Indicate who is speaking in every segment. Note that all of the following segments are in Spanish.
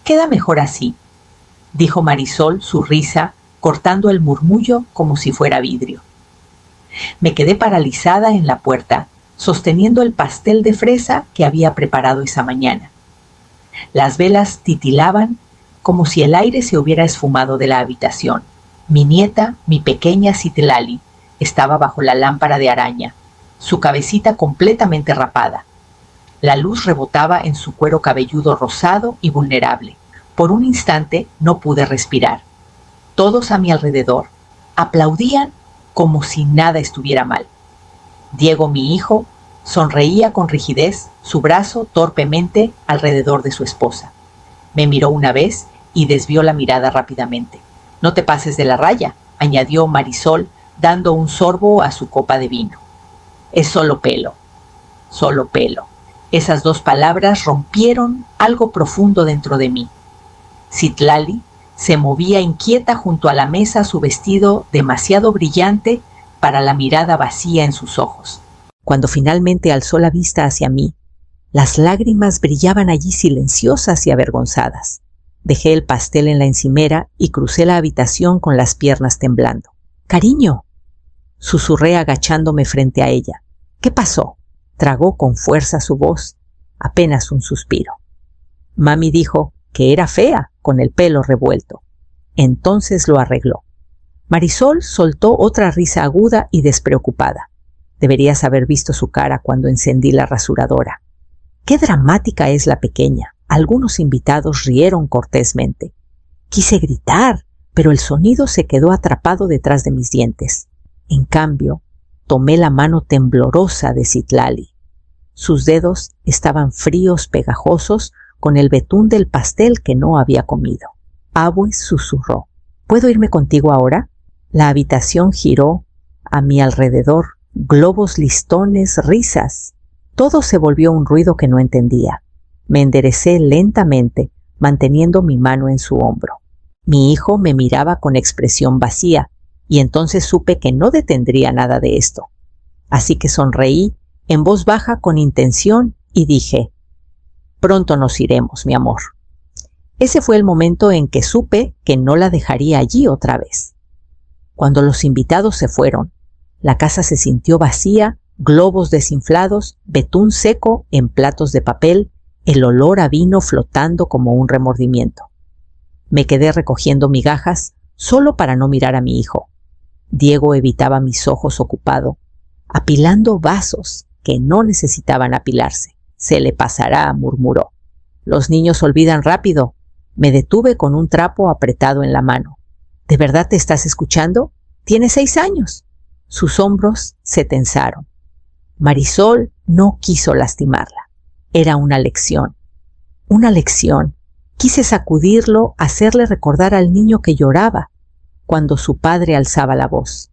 Speaker 1: Queda mejor así, dijo Marisol, su risa cortando el murmullo como si fuera vidrio. Me quedé paralizada en la puerta, sosteniendo el pastel de fresa que había preparado esa mañana. Las velas titilaban como si el aire se hubiera esfumado de la habitación. Mi nieta, mi pequeña Citlali, estaba bajo la lámpara de araña, su cabecita completamente rapada. La luz rebotaba en su cuero cabelludo rosado y vulnerable. Por un instante no pude respirar. Todos a mi alrededor aplaudían como si nada estuviera mal. Diego, mi hijo, sonreía con rigidez, su brazo torpemente alrededor de su esposa. Me miró una vez y desvió la mirada rápidamente. No te pases de la raya, añadió Marisol, dando un sorbo a su copa de vino. Es solo pelo, solo pelo. Esas dos palabras rompieron algo profundo dentro de mí. Citlali se movía inquieta junto a la mesa, su vestido demasiado brillante para la mirada vacía en sus ojos. Cuando finalmente alzó la vista hacia mí, las lágrimas brillaban allí silenciosas y avergonzadas. Dejé el pastel en la encimera y crucé la habitación con las piernas temblando. «Cariño», susurré agachándome frente a ella. «¿Qué pasó?». Tragó con fuerza su voz, apenas un suspiro. Mami dijo que era fea con el pelo revuelto. Entonces lo arregló. Marisol soltó otra risa aguda y despreocupada. Deberías haber visto su cara cuando encendí la rasuradora. Qué dramática es la pequeña. Algunos invitados rieron cortésmente. Quise gritar, pero el sonido se quedó atrapado detrás de mis dientes. En cambio, tomé la mano temblorosa de Citlali. Sus dedos estaban fríos, pegajosos, con el betún del pastel que no había comido. Abue susurró. ¿Puedo irme contigo ahora? La habitación giró a mi alrededor. Globos, listones, risas. Todo se volvió un ruido que no entendía. Me enderecé lentamente, manteniendo mi mano en su hombro. Mi hijo me miraba con expresión vacía, y entonces supe que no detendría nada de esto. Así que sonreí en voz baja con intención y dije: «Pronto nos iremos, mi amor». Ese fue el momento en que supe que no la dejaría allí otra vez. Cuando los invitados se fueron, la casa se sintió vacía, globos desinflados, betún seco en platos de papel, el olor a vino flotando como un remordimiento. Me quedé recogiendo migajas solo para no mirar a mi hijo. Diego evitaba mis ojos ocupado, apilando vasos que no necesitaban apilarse. «Se le pasará», murmuró. «Los niños olvidan rápido». Me detuve con un trapo apretado en la mano. «¿De verdad te estás escuchando? Tienes 6 años». Sus hombros se tensaron. Marisol no quiso lastimarla. Era una lección. Una lección. Quise sacudirlo, hacerle recordar al niño que lloraba cuando su padre alzaba la voz.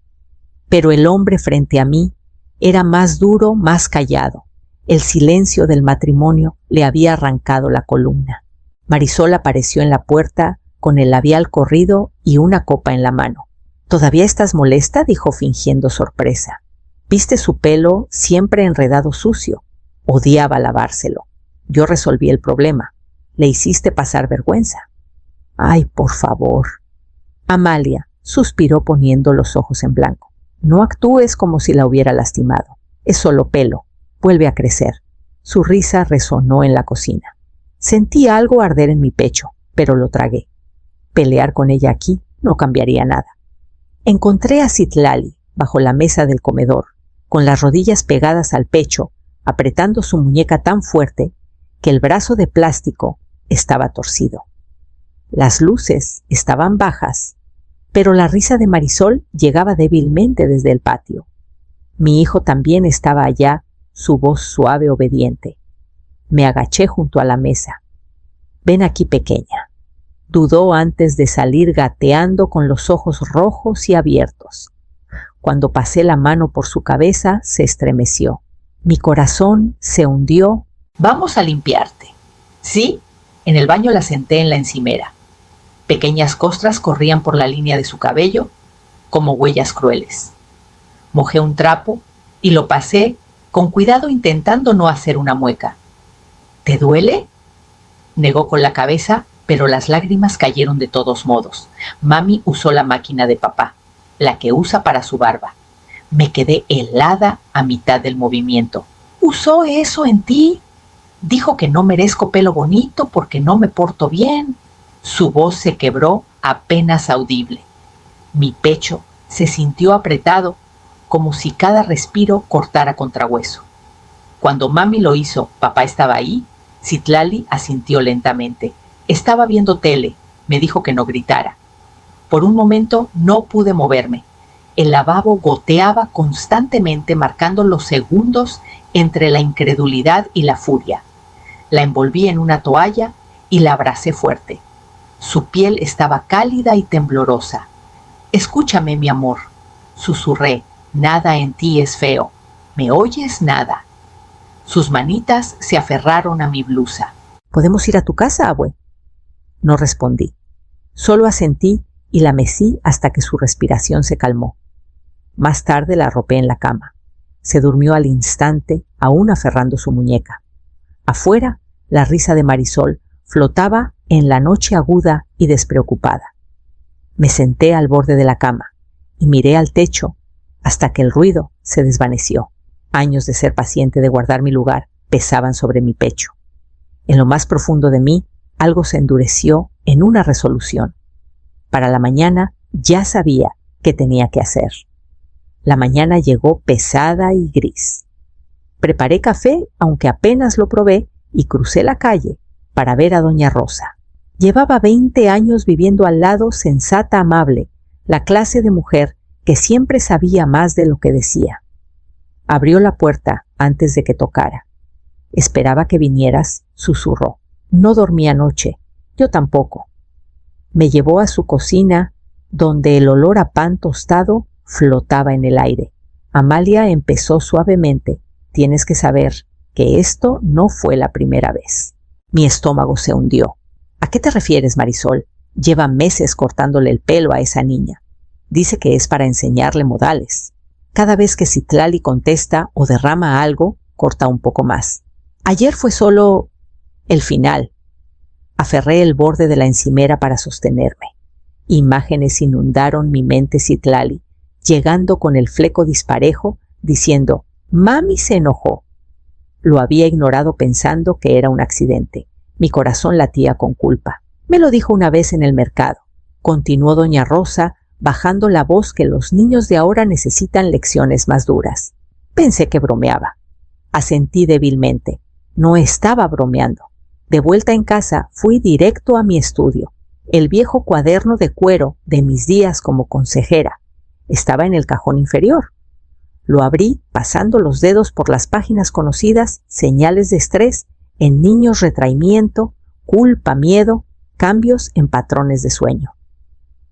Speaker 1: Pero el hombre frente a mí era más duro, más callado. El silencio del matrimonio le había arrancado la columna. Marisol apareció en la puerta con el labial corrido y una copa en la mano. «¿Todavía estás molesta?», dijo fingiendo sorpresa. «¿Viste su pelo siempre enredado sucio? Odiaba lavárselo. Yo resolví el problema. Le hiciste pasar vergüenza». «Ay, por favor». Amalia suspiró poniendo los ojos en blanco. «No actúes como si la hubiera lastimado. Es solo pelo. Vuelve a crecer». Su risa resonó en la cocina. Sentí algo arder en mi pecho, pero lo tragué. Pelear con ella aquí no cambiaría nada. Encontré a Citlali bajo la mesa del comedor, con las rodillas pegadas al pecho, apretando su muñeca tan fuerte que el brazo de plástico estaba torcido. Las luces estaban bajas, pero la risa de Marisol llegaba débilmente desde el patio. Mi hijo también estaba allá, su voz suave, obediente. Me agaché junto a la mesa. «Ven aquí, pequeña». Dudó antes de salir gateando con los ojos rojos y abiertos. Cuando pasé la mano por su cabeza, se estremeció. Mi corazón se hundió. «Vamos a limpiarte». «Sí». En el baño la senté en la encimera. Pequeñas costras corrían por la línea de su cabello como huellas crueles. Mojé un trapo y lo pasé con cuidado, intentando no hacer una mueca. «¿Te duele?», negó con la cabeza Pero las lágrimas cayeron de todos modos. Mami usó la máquina de papá, la que usa para su barba. Me quedé helada a mitad del movimiento. ¿Usó eso en ti? Dijo que no merezco pelo bonito porque no me porto bien. Su voz se quebró apenas audible. Mi pecho se sintió apretado, como si cada respiro cortara contrahueso. Cuando mami lo hizo, papá estaba ahí. Citlali asintió lentamente. Estaba viendo tele. Me dijo que no gritara. Por un momento no pude moverme. El lavabo goteaba constantemente, marcando los segundos entre la incredulidad y la furia. La envolví en una toalla y la abracé fuerte. Su piel estaba cálida y temblorosa. «Escúchame, mi amor», susurré. «Nada en ti es feo. ¿Me oyes? Nada». Sus manitas se aferraron a mi blusa. «¿Podemos ir a tu casa, abue?». No respondí. Solo asentí y la mecí hasta que su respiración se calmó. Más tarde la arropé en la cama. Se durmió al instante, aún aferrando su muñeca. Afuera, la risa de Marisol flotaba en la noche aguda y despreocupada. Me senté al borde de la cama y miré al techo hasta que el ruido se desvaneció. Años de ser paciente, de guardar mi lugar, pesaban sobre mi pecho. En lo más profundo de mí, algo se endureció en una resolución. Para la mañana ya sabía qué tenía que hacer. La mañana llegó pesada y gris. Preparé café, aunque apenas lo probé, y crucé la calle para ver a doña Rosa. Llevaba 20 años viviendo al lado, sensata, amable, la clase de mujer que siempre sabía más de lo que decía. Abrió la puerta antes de que tocara. «Esperaba que vinieras», susurró. «No dormí anoche, yo tampoco». Me llevó a su cocina, donde el olor a pan tostado flotaba en el aire. Amalia empezó suavemente. «Tienes que saber que esto no fue la primera vez». Mi estómago se hundió. «¿A qué te refieres, Marisol? Lleva meses cortándole el pelo a esa niña. Dice que es para enseñarle modales. Cada vez que Citlali contesta o derrama algo, corta un poco más. Ayer fue solo el final». Aferré el borde de la encimera para sostenerme. Imágenes inundaron mi mente. Citlali, llegando con el fleco disparejo, diciendo: «Mami se enojó». Lo había ignorado pensando que era un accidente. Mi corazón latía con culpa. «Me lo dijo una vez en el mercado», continuó doña Rosa, bajando la voz, «que los niños de ahora necesitan lecciones más duras». Pensé que bromeaba. Asentí débilmente. No estaba bromeando. De vuelta en casa, fui directo a mi estudio. El viejo cuaderno de cuero de mis días como consejera estaba en el cajón inferior. Lo abrí, pasando los dedos por las páginas conocidas: señales de estrés en niños, retraimiento, culpa, miedo, cambios en patrones de sueño.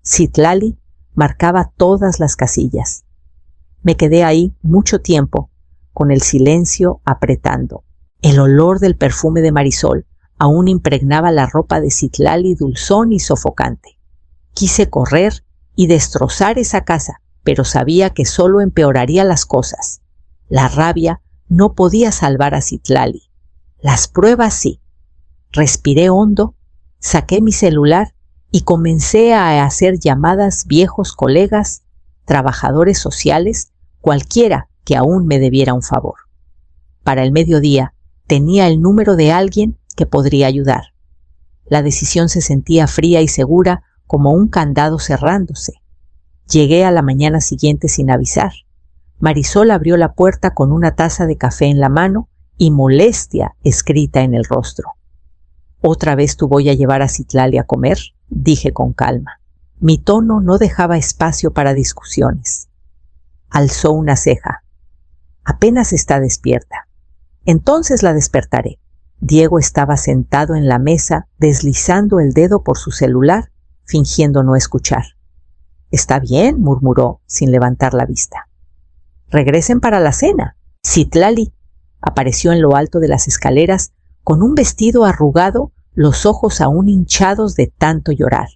Speaker 1: Citlali marcaba todas las casillas. Me quedé ahí mucho tiempo, con el silencio apretando. El olor del perfume de Marisol aún impregnaba la ropa de Citlali, dulzón y sofocante. Quise correr y destrozar esa casa, pero sabía que solo empeoraría las cosas. La rabia no podía salvar a Citlali. Las pruebas sí. Respiré hondo, saqué mi celular y comencé a hacer llamadas: viejos colegas, trabajadores sociales, cualquiera que aún me debiera un favor. Para el mediodía tenía el número de alguien que podría ayudar. La decisión se sentía fría y segura, como un candado cerrándose. Llegué a la mañana siguiente sin avisar. Marisol abrió la puerta con una taza de café en la mano y molestia escrita en el rostro. «¿Otra vez tú voy a llevar a Citlali a comer?», dije con calma. Mi tono no dejaba espacio para discusiones. Alzó una ceja. «Apenas está despierta. Entonces la despertaré». Diego estaba sentado en la mesa, deslizando el dedo por su celular, fingiendo no escuchar. «Está bien», murmuró, sin levantar la vista. «Regresen para la cena». Citlali apareció en lo alto de las escaleras, con un vestido arrugado, los ojos aún hinchados de tanto llorar.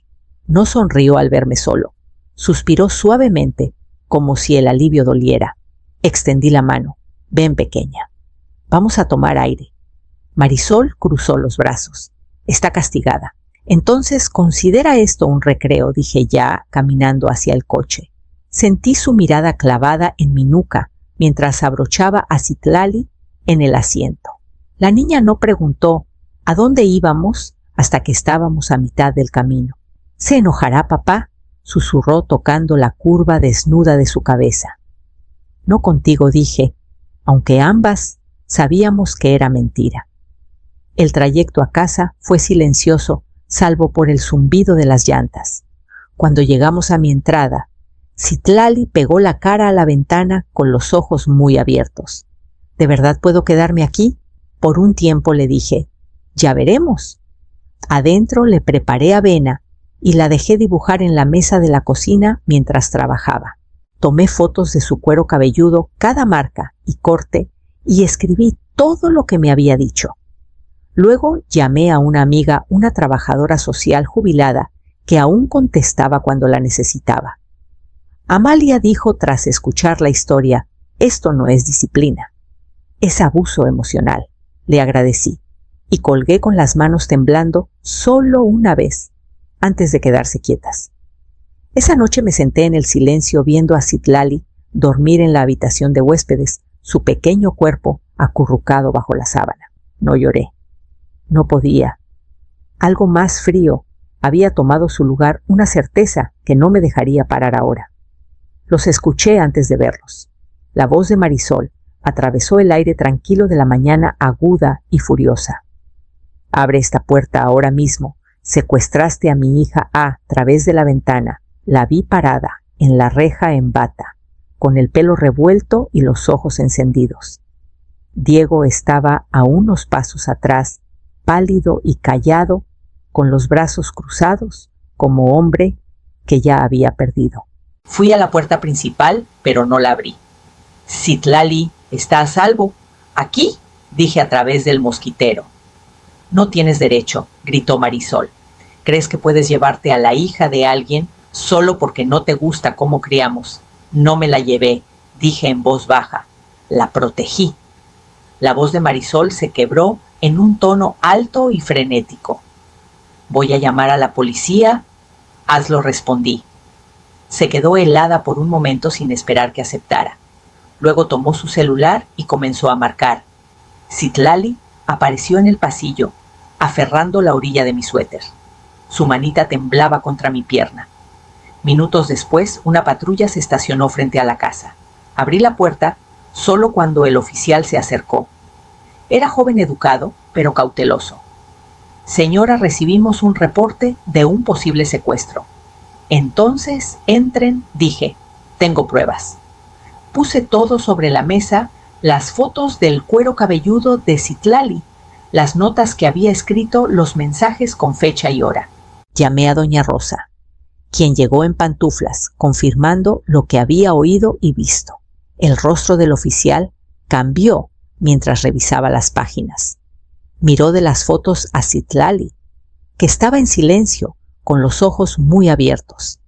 Speaker 1: No sonrió al verme solo. Suspiró suavemente, como si el alivio doliera. Extendí la mano. «Ven, pequeña. Vamos a tomar aire». Marisol cruzó los brazos. «Está castigada. Entonces considera esto un recreo, dije ya, caminando hacia el coche. Sentí su mirada clavada en mi nuca mientras abrochaba a Citlali en el asiento. La niña no preguntó a dónde íbamos hasta que estábamos a mitad del camino. ¿Se enojará papá?, susurró tocando la curva desnuda de su cabeza. No contigo, dije, aunque ambas sabíamos que era mentira. El trayecto a casa fue silencioso, salvo por el zumbido de las llantas. Cuando llegamos a mi entrada, Citlali pegó la cara a la ventana con los ojos muy abiertos. ¿De verdad puedo quedarme aquí? Por un tiempo le dije. Ya veremos. Adentro le preparé avena y la dejé dibujar en la mesa de la cocina mientras trabajaba. Tomé fotos de su cuero cabelludo, cada marca y corte, y escribí todo lo que me había dicho. Luego llamé a una amiga, una trabajadora social jubilada, que aún contestaba cuando la necesitaba. Amalia dijo tras escuchar la historia, «Esto no es disciplina, es abuso emocional». Le agradecí y colgué con las manos temblando solo una vez, antes de quedarse quietas. Esa noche me senté en el silencio viendo a Citlali dormir en la habitación de huéspedes, su pequeño cuerpo acurrucado bajo la sábana. No lloré. No podía. Algo más frío había tomado su lugar, una certeza que no me dejaría parar ahora. Los escuché antes de verlos. La voz de Marisol atravesó el aire tranquilo de la mañana aguda y furiosa. «Abre esta puerta ahora mismo. Secuestraste a mi hija a través de la ventana. La vi parada en la reja en bata, con el pelo revuelto y los ojos encendidos. Diego estaba a unos pasos atrás, pálido y callado, con los brazos cruzados, como hombre que ya había perdido. Fui a la puerta principal, pero no la abrí. «Citlali está a salvo. Aquí», dije a través del mosquitero. «No tienes derecho», gritó Marisol. «¿Crees que puedes llevarte a la hija de alguien solo porque no te gusta cómo criamos?» «No me la llevé», dije en voz baja. «La protegí». La voz de Marisol se quebró en un tono alto y frenético. «¿Voy a llamar a la policía?» «Hazlo», respondí. Se quedó helada por un momento sin esperar que aceptara. Luego tomó su celular y comenzó a marcar. Citlali apareció en el pasillo, aferrando la orilla de mi suéter. Su manita temblaba contra mi pierna. Minutos después, una patrulla se estacionó frente a la casa. Abrí la puerta solo cuando el oficial se acercó. Era joven educado, pero cauteloso. «Señora, recibimos un reporte de un posible secuestro». «Entonces, entren», dije. «Tengo pruebas». Puse todo sobre la mesa, las fotos del cuero cabelludo de Citlali, las notas que había escrito, los mensajes con fecha y hora. Llamé a doña Rosa, quien llegó en pantuflas, confirmando lo que había oído y visto. El rostro del oficial cambió mientras revisaba las páginas. Miró de las fotos a Citlali, que estaba en silencio, con los ojos muy abiertos.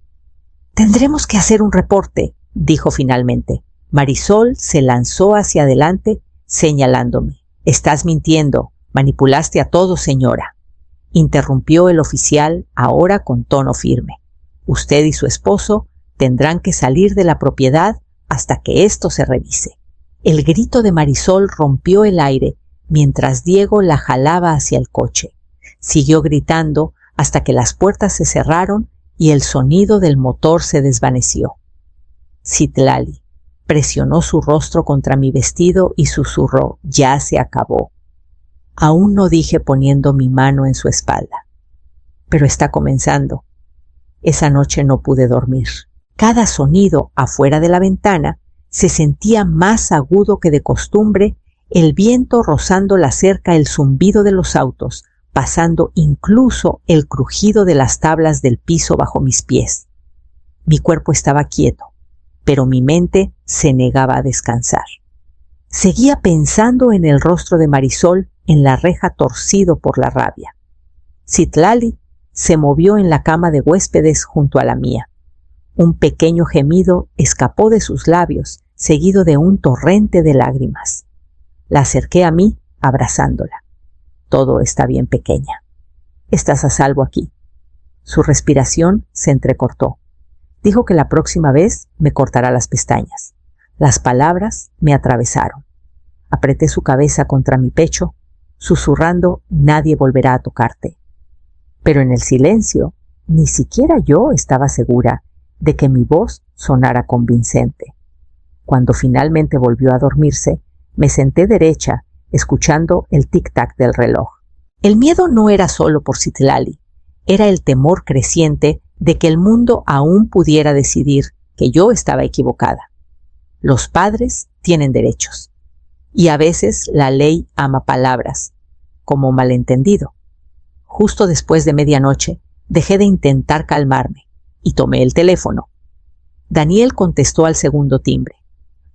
Speaker 1: «Tendremos que hacer un reporte», dijo finalmente. Marisol se lanzó hacia adelante, señalándome. «Estás mintiendo. Manipulaste a todos, señora», interrumpió el oficial ahora con tono firme. «Usted y su esposo tendrán que salir de la propiedad hasta que esto se revise». El grito de Marisol rompió el aire mientras Diego la jalaba hacia el coche. Siguió gritando hasta que las puertas se cerraron y el sonido del motor se desvaneció. Citlali presionó su rostro contra mi vestido y susurró: «Ya se acabó». Aún no, dije poniendo mi mano en su espalda. «Pero está comenzando». Esa noche no pude dormir. Cada sonido afuera de la ventana se sentía más agudo que de costumbre, el viento rozando la cerca, el zumbido de los autos, pasando incluso el crujido de las tablas del piso bajo mis pies. Mi cuerpo estaba quieto, pero mi mente se negaba a descansar. Seguía pensando en el rostro de Marisol en la reja, torcido por la rabia. Citlali se movió en la cama de huéspedes junto a la mía. Un pequeño gemido escapó de sus labios, seguido de un torrente de lágrimas. La acerqué a mí, abrazándola. «Todo está bien, pequeña». Estás a salvo aquí. Su respiración se entrecortó. Dijo que la próxima vez me cortará las pestañas. Las palabras me atravesaron. Apreté su cabeza contra mi pecho, susurrando: nadie volverá a tocarte. Pero en el silencio, ni siquiera yo estaba segura de que mi voz sonara convincente. Cuando finalmente volvió a dormirse, me senté derecha, escuchando el tic-tac del reloj. El miedo no era solo por Citlali, era el temor creciente de que el mundo aún pudiera decidir que yo estaba equivocada. Los padres tienen derechos, y a veces la ley ama palabras, como malentendido. Justo después de medianoche, dejé de intentar calmarme y tomé el teléfono. Daniel contestó al segundo timbre.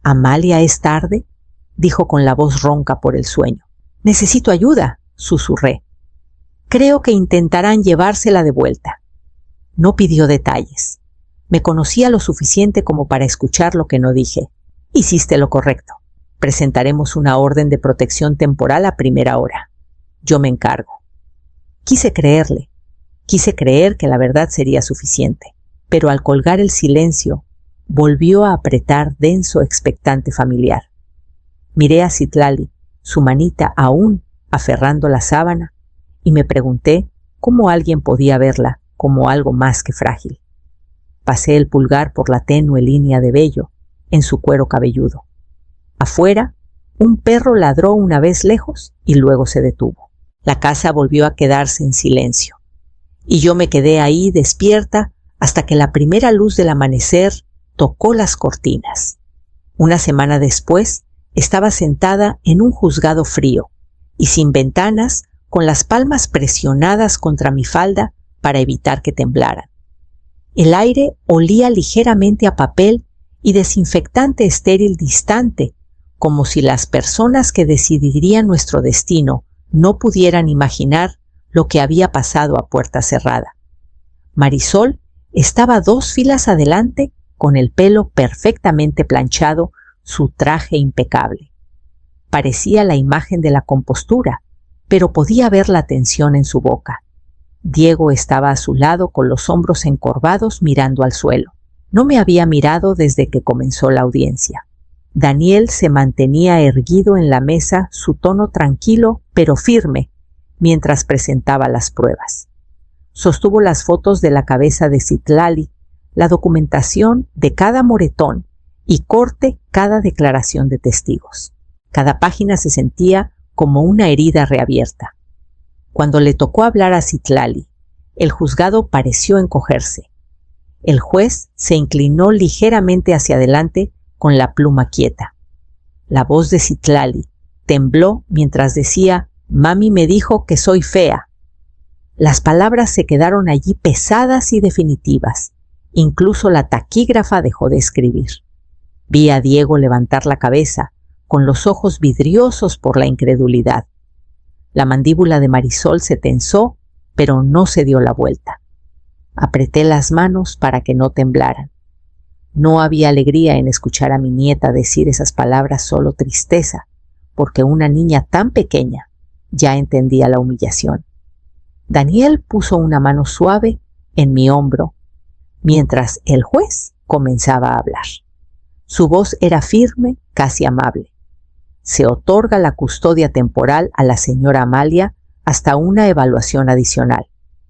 Speaker 1: «¿Amalia, es tarde?», dijo con la voz ronca por el sueño. «Necesito ayuda», susurré. «Creo que intentarán llevársela de vuelta». No pidió detalles. Me conocía lo suficiente como para escuchar lo que no dije. «Hiciste lo correcto. Presentaremos una orden de protección temporal a primera hora. Yo me encargo». Quise creerle. Quise creer que la verdad sería suficiente. Pero al colgar el silencio, volvió a apretar denso expectante familiar. Miré a Citlali, su manita aún aferrando la sábana, y me pregunté cómo alguien podía verla como algo más que frágil. Pasé el pulgar por la tenue línea de vello en su cuero cabelludo. Afuera, un perro ladró una vez lejos y luego se detuvo. La casa volvió a quedarse en silencio, y yo me quedé ahí despierta hasta que la primera luz del amanecer tocó las cortinas. Una semana después, estaba sentada en un juzgado frío y sin ventanas, con las palmas presionadas contra mi falda para evitar que temblaran. El aire olía ligeramente a papel y desinfectante estéril distante, como si las personas que decidirían nuestro destino no pudieran imaginar lo que había pasado a puerta cerrada. Marisol estaba 2 filas adelante, con el pelo perfectamente planchado, su traje impecable. Parecía la imagen de la compostura, pero podía ver la tensión en su boca. Diego estaba a su lado con los hombros encorvados mirando al suelo. No me había mirado desde que comenzó la audiencia. Daniel se mantenía erguido en la mesa, su tono tranquilo pero firme, mientras presentaba las pruebas. Sostuvo las fotos de la cabeza de Citlali, la documentación de cada moretón y corte cada declaración de testigos. Cada página se sentía como una herida reabierta. Cuando le tocó hablar a Citlali, el juzgado pareció encogerse. El juez se inclinó ligeramente hacia adelante con la pluma quieta. La voz de Citlali tembló mientras decía: «Mami me dijo que soy fea». Las palabras se quedaron allí pesadas y definitivas. Incluso la taquígrafa dejó de escribir. Vi a Diego levantar la cabeza, con los ojos vidriosos por la incredulidad. La mandíbula de Marisol se tensó, pero no se dio la vuelta. Apreté las manos para que no temblaran. No había alegría en escuchar a mi nieta decir esas palabras, solo tristeza, porque una niña tan pequeña ya entendía la humillación. Daniel puso una mano suave en mi hombro, mientras el juez comenzaba a hablar. Su voz era firme, casi amable. Se otorga la custodia temporal a la señora Amalia hasta una evaluación adicional.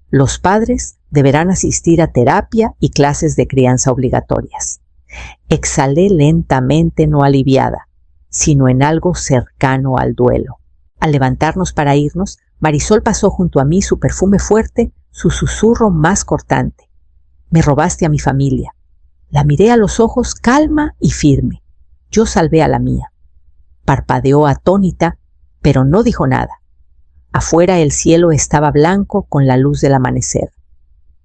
Speaker 1: Los padres deberán asistir a terapia y clases de crianza obligatorias. Exhalé lentamente, no aliviada, sino en algo cercano al duelo. Al levantarnos para irnos, Marisol pasó junto a mí, su perfume fuerte, su susurro más cortante. «Me robaste a mi familia». La miré a los ojos, calma y firme. Yo salvé a la mía. Parpadeó atónita, pero no dijo nada. Afuera el cielo estaba blanco con la luz del amanecer.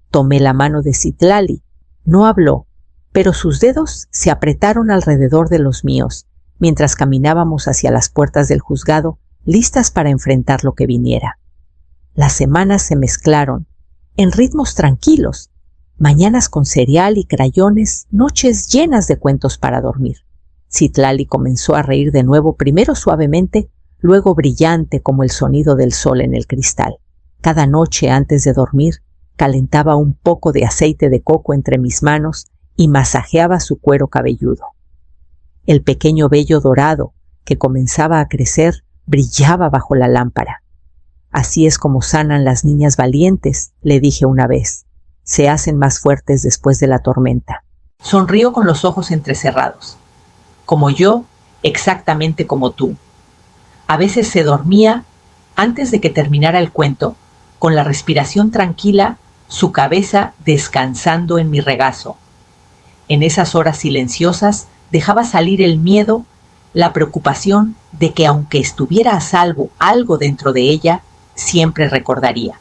Speaker 1: Tomé la mano de Citlali. No habló, pero sus dedos se apretaron alrededor de los míos, mientras caminábamos hacia las puertas del juzgado, listas para enfrentar lo que viniera. Las semanas se mezclaron, en ritmos tranquilos, mañanas con cereal y crayones, noches llenas de cuentos para dormir. Citlali comenzó a reír de nuevo, primero suavemente, luego brillante como el sonido del sol en el cristal. Cada noche antes de dormir, calentaba un poco de aceite de coco entre mis manos y masajeaba su cuero cabelludo. El pequeño vello dorado que comenzaba a crecer brillaba bajo la lámpara. Así es como sanan las niñas valientes, le dije una vez. Se hacen más fuertes después de la tormenta. Sonrió con los ojos entrecerrados. Como yo, exactamente como tú. A veces se dormía antes de que terminara el cuento, con la respiración tranquila, su cabeza descansando en mi regazo. En esas horas silenciosas dejaba salir el miedo, la preocupación de que aunque estuviera a salvo algo dentro de ella, siempre recordaría.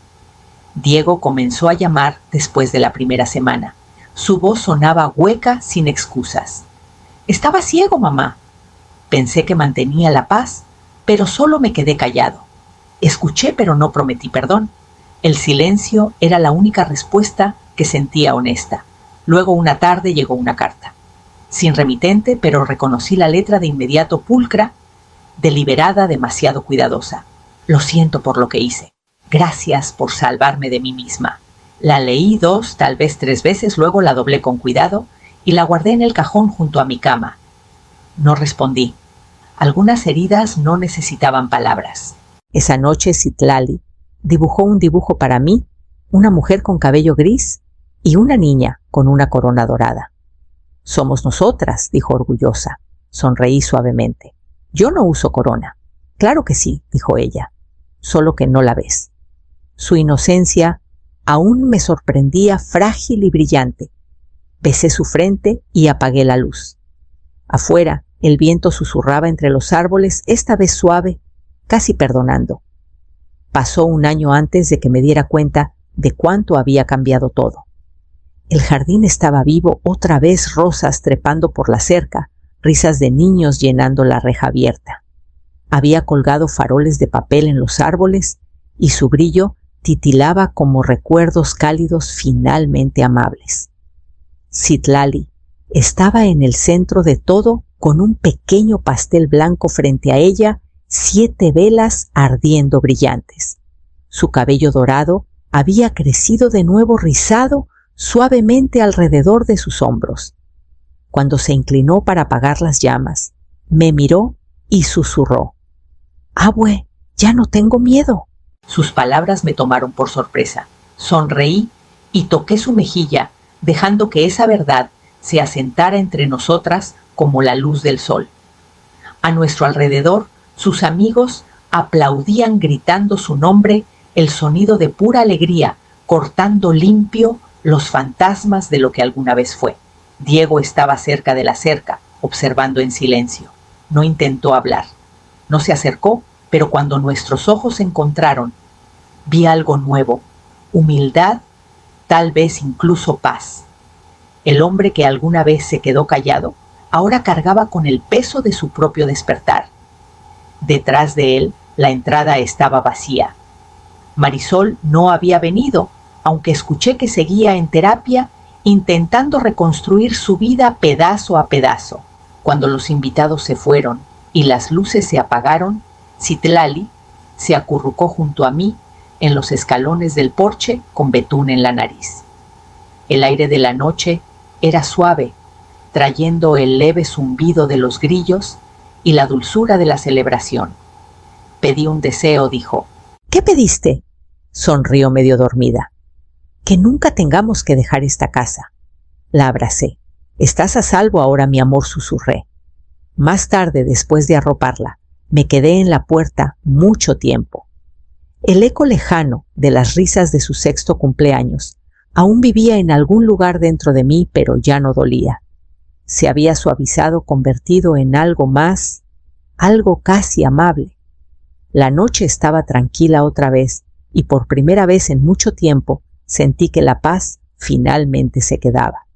Speaker 1: Diego comenzó a llamar después de la primera semana. Su voz sonaba hueca sin excusas. «Estaba ciego, mamá». Pensé que mantenía la paz, pero solo me quedé callado. Escuché, pero no prometí perdón. El silencio era la única respuesta que sentía honesta. Luego una tarde llegó una carta. Sin remitente, pero reconocí la letra de inmediato, pulcra, deliberada, demasiado cuidadosa. Lo siento por lo que hice. Gracias por salvarme de mí misma. La leí 2, tal vez 3 veces, luego la doblé con cuidado y la guardé en el cajón junto a mi cama. No respondí. Algunas heridas no necesitaban palabras. Esa noche Citlali dibujó un dibujo para mí, una mujer con cabello gris y una niña con una corona dorada. «Somos nosotras», dijo orgullosa. Sonreí suavemente. «Yo no uso corona». «Claro que sí», dijo ella, «solo que no la ves». Su inocencia aún me sorprendía frágil y brillante. Besé su frente y apagué la luz. Afuera, el viento susurraba entre los árboles, esta vez suave, casi perdonando. Pasó un año antes de que me diera cuenta de cuánto había cambiado todo. El jardín estaba vivo, otra vez rosas trepando por la cerca, risas de niños llenando la reja abierta. Había colgado faroles de papel en los árboles y su brillo titilaba como recuerdos cálidos finalmente amables. Citlali estaba en el centro de todo con un pequeño pastel blanco frente a ella, 7 velas ardiendo brillantes. Su cabello dorado había crecido de nuevo rizado suavemente alrededor de sus hombros. Cuando se inclinó para apagar las llamas, me miró y susurró: «Abue, ya no tengo miedo». Sus palabras me tomaron por sorpresa. Sonreí y toqué su mejilla, dejando que esa verdad se asentara entre nosotras como la luz del sol. A nuestro alrededor, sus amigos aplaudían gritando su nombre, el sonido de pura alegría, cortando limpio los fantasmas de lo que alguna vez fue. Diego estaba cerca de la cerca, observando en silencio. No intentó hablar. No se acercó, pero cuando nuestros ojos se encontraron, vi algo nuevo, humildad, tal vez incluso paz. El hombre que alguna vez se quedó callado, ahora cargaba con el peso de su propio despertar. Detrás de él, la entrada estaba vacía. Marisol no había venido, aunque escuché que seguía en terapia, intentando reconstruir su vida pedazo a pedazo. Cuando los invitados se fueron y las luces se apagaron, Citlali se acurrucó junto a mí en los escalones del porche con betún en la nariz. El aire de la noche era suave, trayendo el leve zumbido de los grillos y la dulzura de la celebración. Pedí un deseo, dijo. ¿Qué pediste? Sonrió medio dormida. Que nunca tengamos que dejar esta casa. La abracé. Estás a salvo ahora, mi amor, susurré. Más tarde, después de arroparla, me quedé en la puerta mucho tiempo. El eco lejano de las risas de su 6º cumpleaños aún vivía en algún lugar dentro de mí, pero ya no dolía. Se había suavizado, convertido en algo más, algo casi amable. La noche estaba tranquila otra vez y por primera vez en mucho tiempo sentí que la paz finalmente se quedaba.